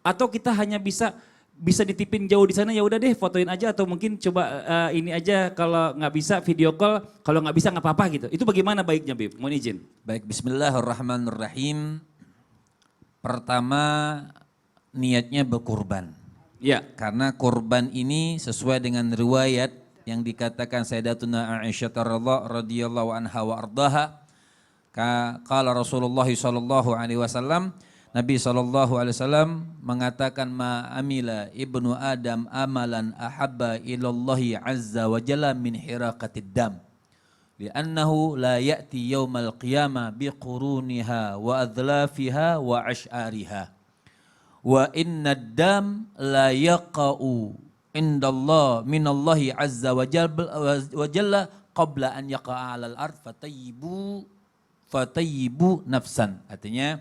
Atau kita hanya bisa ditipin jauh di sana, ya udah deh fotoin aja, atau mungkin coba ini aja, kalau nggak bisa video call, kalau nggak bisa nggak apa-apa gitu. Itu bagaimana baiknya, Bib? Mohon izin. Baik, bismillahirrahmanirrahim. Pertama, niatnya berkurban. Ya. Karena kurban ini sesuai dengan riwayat yang dikatakan Sayyidatuna Aisyah radhiyallahu anha wa ardaha. Qala Rasulullah sallallahu alaihi wasallam, Nabi sallallahu alaihi wasallam mengatakan, ma amila ibnu Adam amalan ahabba ilallahi azza wa jalla min hiraqatid dam. Li'annahu la ya'ti yawmal qiyamah biquruniha wa adlafiha wa ash'ariha. Wa inna dam la yaqa'u indallah minallahi azza wa jalla qabla an yaqa'a alal ard fatayyibu nafsan. Artinya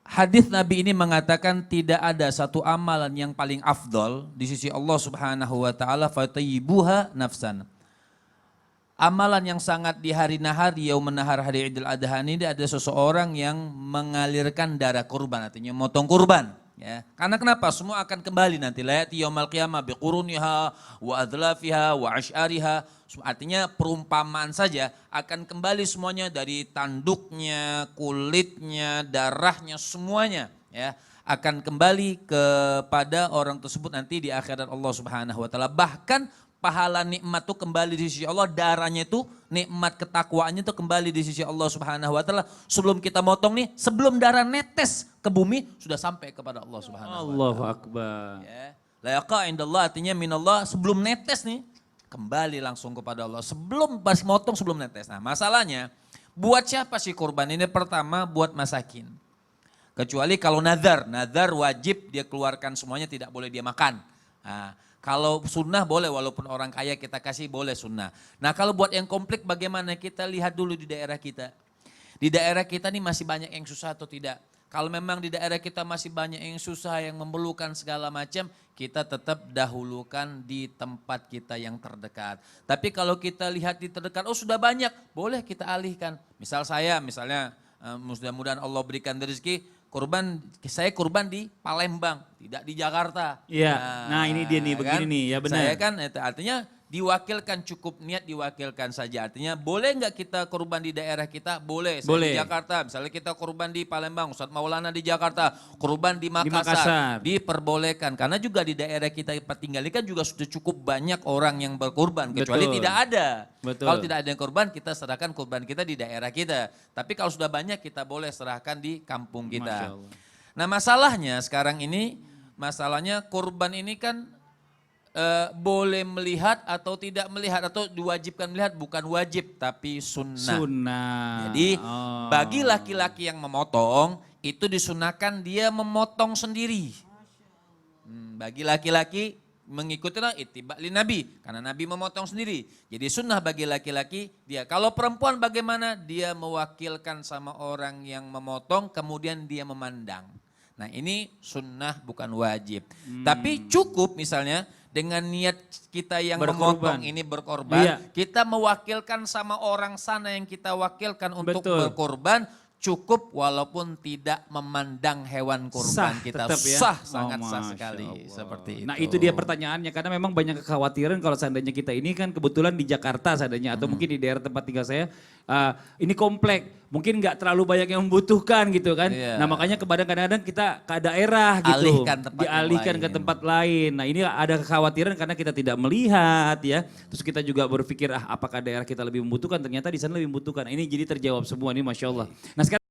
hadis Nabi ini mengatakan tidak ada satu amalan yang paling afdol di sisi Allah Subhanahu wa taala, fatayyibuha nafsan. Amalan yang sangat di hari nahar, yaumun nahar, hari Idul Adha ini ada seseorang yang mengalirkan darah kurban, artinya motong kurban. Ya. Karena kenapa? Semua akan kembali nanti. La ya'ti yaumal qiyamah biquruniha wa adlafiha wa ash'ariha. Artinya perumpamaan saja akan kembali semuanya, dari tanduknya, kulitnya, darahnya, semuanya ya akan kembali kepada orang tersebut nanti di akhirat Allah Subhanahu wa taala. Bahkan pahala nikmat itu kembali di sisi Allah, darahnya itu, nikmat ketakwaannya itu kembali di sisi Allah Subhanahu wa taala. Sebelum kita motong nih, sebelum darah netes ke bumi sudah sampai kepada Allah Subhanahu wa taala. Allahu akbar. Ya. La yaqa indallah, artinya minallah, sebelum netes nih kembali langsung kepada Allah. Sebelum pas motong, sebelum netes. Nah, masalahnya buat siapa sih kurban ini? Pertama buat masakin. Kecuali kalau nazar wajib dia keluarkan semuanya, tidak boleh dia makan. Nah, kalau sunnah boleh, walaupun orang kaya kita kasih boleh sunnah. Nah, kalau buat yang komplit bagaimana? Kita lihat dulu di daerah kita. Di daerah kita nih masih banyak yang susah atau tidak. Kalau memang di daerah kita masih banyak yang susah, yang memerlukan segala macam, kita tetap dahulukan di tempat kita yang terdekat. Tapi kalau kita lihat di terdekat, oh sudah banyak, boleh kita alihkan. Misalnya mudah-mudahan Allah berikan rezeki, saya kurban di Palembang, tidak di Jakarta. Iya, nah ini dia nih, begini nih, ya benar. Saya kan artinya diwakilkan, cukup niat diwakilkan saja. Artinya boleh nggak kita kurban di daerah kita? Boleh. Di Jakarta, misalnya kita kurban di Palembang, Ustadz Maulana di Jakarta, kurban di Makassar, diperbolehkan. Karena juga di daerah kita tinggal ini kan juga sudah cukup banyak orang yang berkurban, kecuali tidak ada. Betul. Kalau tidak ada yang kurban, kita serahkan kurban kita di daerah kita. Tapi kalau sudah banyak, kita boleh serahkan di kampung kita. Nah, masalahnya sekarang ini, kurban ini kan boleh melihat atau tidak melihat, atau diwajibkan melihat, bukan wajib tapi sunnah. Jadi bagi laki-laki yang memotong itu disunahkan dia memotong sendiri. Bagi laki-laki mengikutilah ittiba' li Nabi, karena Nabi memotong sendiri. Jadi sunnah bagi laki-laki dia. Kalau perempuan bagaimana? Dia mewakilkan sama orang yang memotong, kemudian dia memandang. Nah, ini sunnah bukan wajib. Tapi cukup misalnya dengan niat kita yang memotong ini berkorban, kita mewakilkan sama orang sana yang kita wakilkan untuk berkorban, cukup walaupun tidak memandang hewan kurban kita. Sah, sangat sah sekali. Seperti itu. Nah, itu dia pertanyaannya, karena memang banyak kekhawatiran kalau seandainya kita ini kan kebetulan di Jakarta seandainya, atau mungkin di daerah tempat tinggal saya, ini komplek, mungkin nggak terlalu banyak yang membutuhkan gitu kan. Nah, makanya kadang-kadang kita ke daerah gitu, dialihkan ke tempat lain. Nah, ini ada kekhawatiran karena kita tidak melihat ya. Terus kita juga berpikir apakah daerah kita lebih membutuhkan, ternyata di sana lebih membutuhkan. Ini jadi terjawab semua nih, Masya Allah. Nah, sekarang